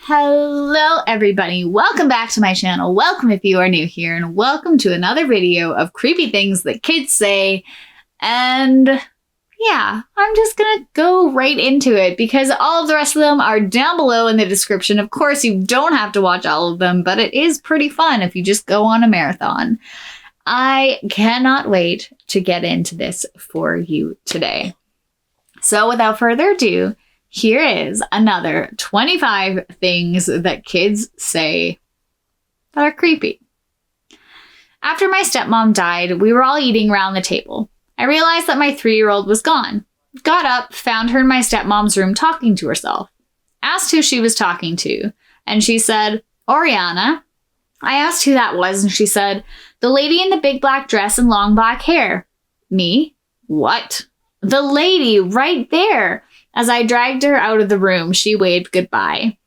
Hello everybody, welcome back to my channel. Welcome if you are new here, and welcome to another video of creepy things that kids say. And yeah, I'm just gonna go right into it because all of the rest of them are down below in the description. Of course, you don't have to watch all of them, but it is pretty fun if you just go on a marathon. I cannot wait to get into this for you today. So without further ado, here is another 25 things that kids say that are creepy. After my stepmom died, we were all eating around the table. I realized that my 3-year-old was gone. Got up, found her in my stepmom's room talking to herself. Asked who she was talking to, and she said, Oriana. I asked who that was, and she said, the lady in the big black dress and long black hair. Me? What? The lady right there. As I dragged her out of the room, she waved goodbye.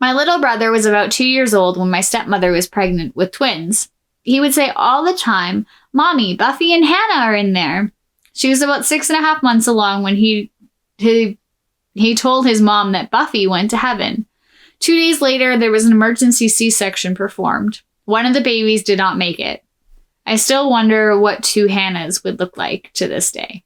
My little brother was about 2 years old when my stepmother was pregnant with twins. He would say all the time, Mommy, Buffy and Hannah are in there. She was about 6.5 months along when he told his mom that Buffy went to heaven. 2 days later, there was an emergency C-section performed. One of the babies did not make it. I still wonder what 2 Hannahs would look like to this day.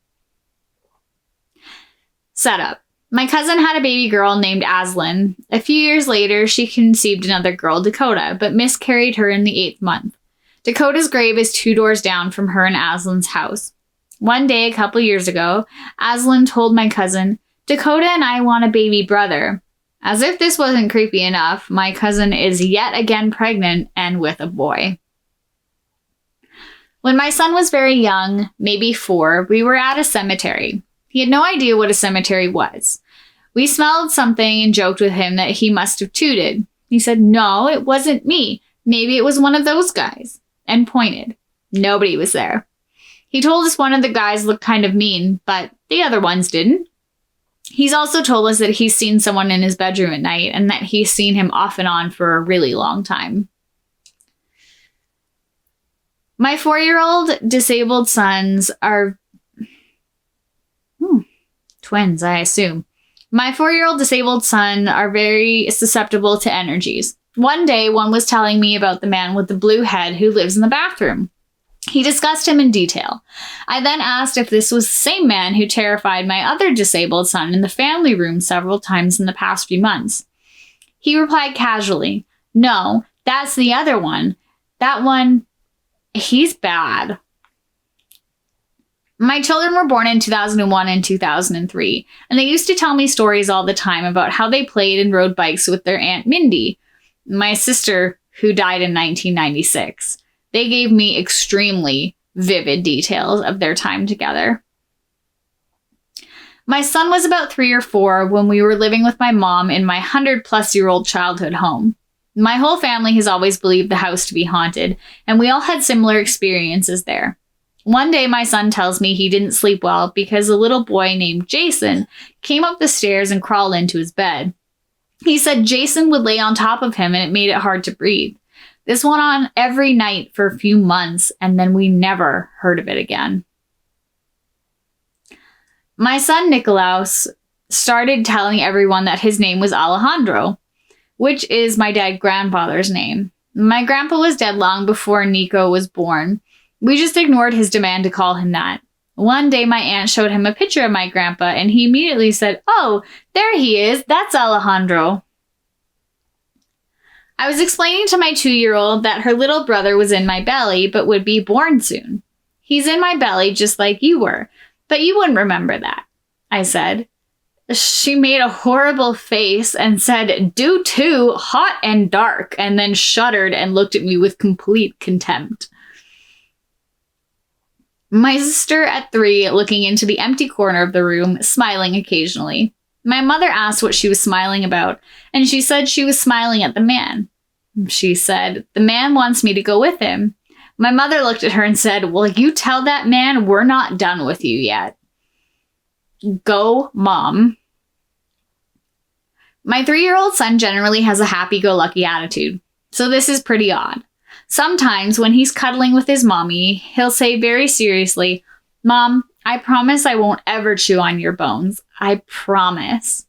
Setup. My cousin had a baby girl named Aslan. A few years later, she conceived another girl, Dakota, but miscarried her in the 8th month. Dakota's grave is 2 doors down from her and Aslan's house. One day, a couple years ago, Aslan told my cousin, Dakota and I want a baby brother. As if this wasn't creepy enough, my cousin is yet again pregnant and with a boy. When my son was very young, maybe 4, we were at a cemetery. He had no idea what a cemetery was. We smelled something and joked with him that he must have tooted. He said, no, it wasn't me. Maybe it was one of those guys. And pointed. Nobody was there. He told us one of the guys looked kind of mean, but the other ones didn't. He's also told us that he's seen someone in his bedroom at night and that he's seen him off and on for a really long time. My 4-year-old disabled sons are twins, I assume. My 4-year-old disabled son are very susceptible to energies. One day, one was telling me about the man with the blue head who lives in the bathroom. He discussed him in detail. I then asked if this was the same man who terrified my other disabled son in the family room several times in the past few months. He replied casually, no, that's the other one. That one, he's bad. My children were born in 2001 and 2003, and they used to tell me stories all the time about how they played and rode bikes with their Aunt Mindy, my sister who died in 1996. They gave me extremely vivid details of their time together. My son was about 3 or 4 when we were living with my mom in my 100-plus-year-old childhood home. My whole family has always believed the house to be haunted, and we all had similar experiences there. One day, my son tells me he didn't sleep well because a little boy named Jason came up the stairs and crawled into his bed. He said Jason would lay on top of him and it made it hard to breathe. This went on every night for a few months, and then we never heard of it again. My son Nicolaus started telling everyone that his name was Alejandro, which is my dead grandfather's name. My grandpa was dead long before Nico was born. We just ignored his demand to call him that. One day, my aunt showed him a picture of my grandpa, and he immediately said, oh, there he is. That's Alejandro. I was explaining to my 2-year-old that her little brother was in my belly, but would be born soon. He's in my belly just like you were, but you wouldn't remember that, I said. She made a horrible face and said, do too, hot and dark, and then shuddered and looked at me with complete contempt. My sister at 3 looking into the empty corner of the room, smiling occasionally. My mother asked what she was smiling about, and she said she was smiling at the man. She said, the man wants me to go with him. My mother looked at her and said, well, you tell that man we're not done with you yet. Go, Mom. My 3-year-old son generally has a happy-go-lucky attitude, so this is pretty odd. Sometimes when he's cuddling with his mommy, he'll say very seriously, Mom, I promise I won't ever chew on your bones. I promise.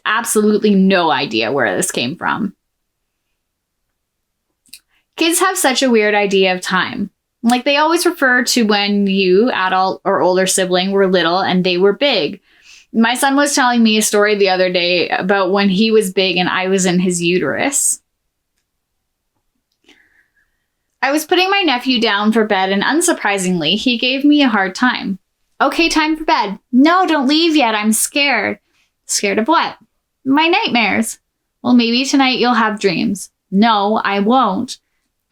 absolutely no idea where this came from. Kids have such a weird idea of time. Like, they always refer to when you, adult or older sibling, were little and they were big. My son was telling me a story the other day about when he was big and I was in his uterus. I was putting my nephew down for bed and unsurprisingly, he gave me a hard time. Okay, time for bed. No, don't leave yet. I'm scared. Scared of what? My nightmares. Well, maybe tonight you'll have dreams. No, I won't.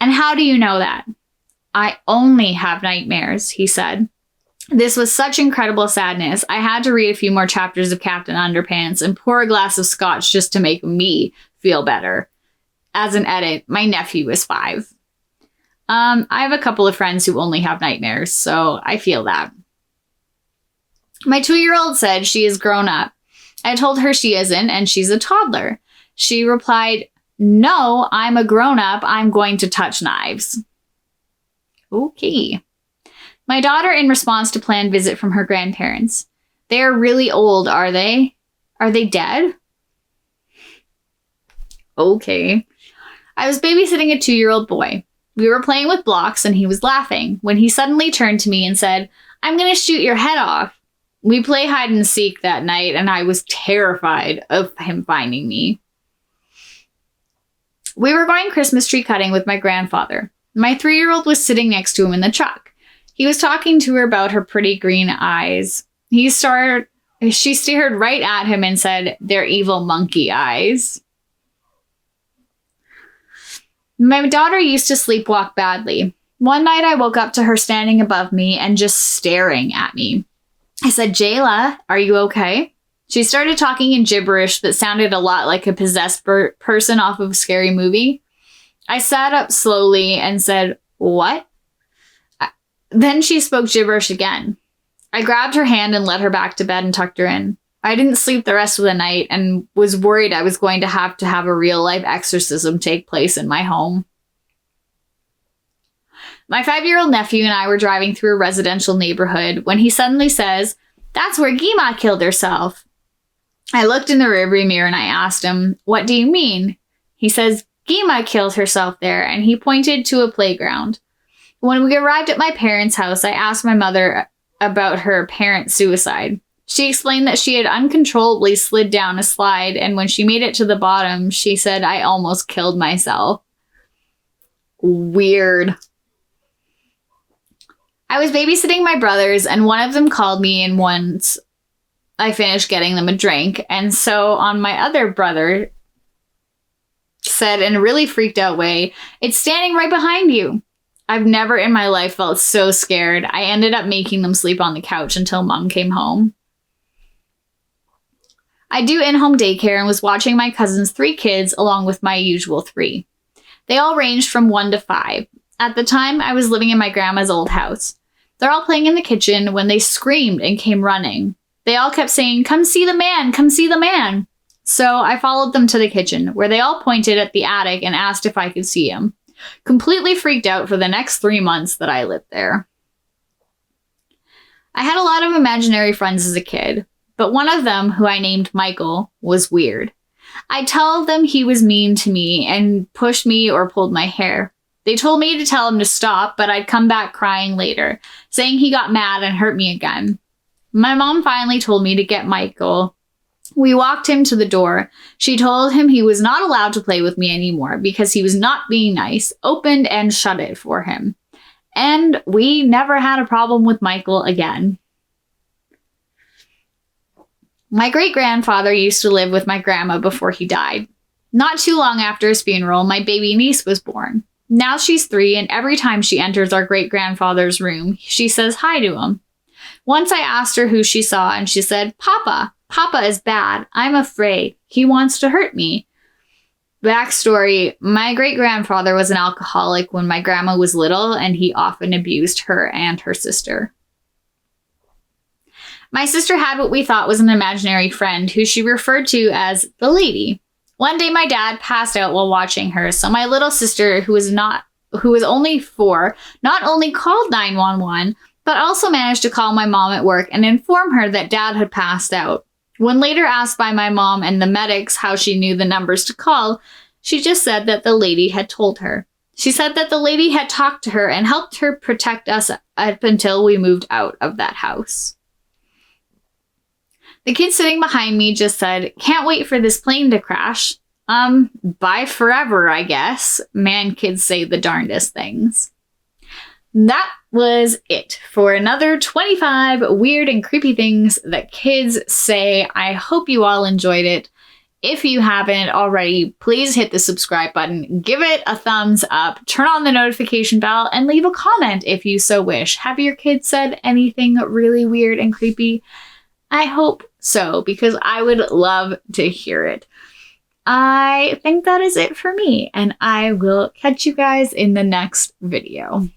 And how do you know that? I only have nightmares, he said. This was such incredible sadness. I had to read a few more chapters of Captain Underpants and pour a glass of scotch just to make me feel better. As an edit, my nephew is 5. I have a couple of friends who only have nightmares, so I feel that. My 2-year-old said she is grown up. I told her she isn't, and she's a toddler. She replied, no, I'm a grown-up. I'm going to touch knives. Okay. My daughter, in response to planned visit from her grandparents. They are really old, are they? Are they dead? Okay. I was babysitting a 2-year-old boy. We were playing with blocks and he was laughing when he suddenly turned to me and said, I'm going to shoot your head off. We play hide and seek that night and I was terrified of him finding me. We were going Christmas tree cutting with my grandfather. My 3-year-old was sitting next to him in the truck. He was talking to her about her pretty green eyes. She stared right at him and said, they're evil monkey eyes. My daughter used to sleepwalk badly. One night I woke up to her standing above me and just staring at me. I said, Jayla, are you okay? She started talking in gibberish that sounded a lot like a possessed person off of a scary movie. I sat up slowly and said, what? Then she spoke gibberish again. I grabbed her hand and led her back to bed and tucked her in. I didn't sleep the rest of the night and was worried I was going to have a real-life exorcism take place in my home. My 5-year-old nephew and I were driving through a residential neighborhood when he suddenly says, that's where Gima killed herself. I looked in the rearview mirror and I asked him, what do you mean? He says, Gima killed herself there, and he pointed to a playground. When we arrived at my parents' house, I asked my mother about her parents' suicide. She explained that she had uncontrollably slid down a slide, and when she made it to the bottom, she said, I almost killed myself. Weird. I was babysitting my brothers, and one of them called me in once I finished getting them a drink, and so on my other brother said in a really freaked out way, it's standing right behind you. I've never in my life felt so scared. I ended up making them sleep on the couch until Mom came home. I do in-home daycare and was watching my cousin's 3 kids along with my usual 3. They all ranged from 1 to 5. At the time, I was living in my grandma's old house. They're all playing in the kitchen when they screamed and came running. They all kept saying, come see the man, come see the man. So I followed them to the kitchen, where they all pointed at the attic and asked if I could see him. Completely freaked out for the next 3 months that I lived there. I had a lot of imaginary friends as a kid, but one of them, who I named Michael, was weird. I'd tell them he was mean to me and pushed me or pulled my hair. They told me to tell him to stop, but I'd come back crying later, saying he got mad and hurt me again. My mom finally told me to get Michael. We walked him to the door. She told him he was not allowed to play with me anymore because he was not being nice, opened and shut it for him. And we never had a problem with Michael again. My great-grandfather used to live with my grandma before he died. Not too long after his funeral, my baby niece was born. Now she's 3, and every time she enters our great-grandfather's room, she says hi to him. Once I asked her who she saw, and she said, Papa. Papa is bad. I'm afraid. He wants to hurt me. Backstory, my great-grandfather was an alcoholic when my grandma was little, and he often abused her and her sister. My sister had what we thought was an imaginary friend who she referred to as the lady. One day my dad passed out while watching her, so my little sister, who was only 4, not only called 911, but also managed to call my mom at work and inform her that Dad had passed out. When later asked by my mom and the medics how she knew the numbers to call, she just said that the lady had told her. She said that the lady had talked to her and helped her protect us up until we moved out of that house. The kid sitting behind me just said, "Can't wait for this plane to crash." Bye forever, I guess. Man, kids say the darndest things. That was it for another 25 weird and creepy things that kids say. I hope you all enjoyed it. If you haven't already, please hit the subscribe button, give it a thumbs up, turn on the notification bell, and leave a comment if you so wish. Have your kids said anything really weird and creepy? I hope so, because I would love to hear it. I think that is it for me, and I will catch you guys in the next video.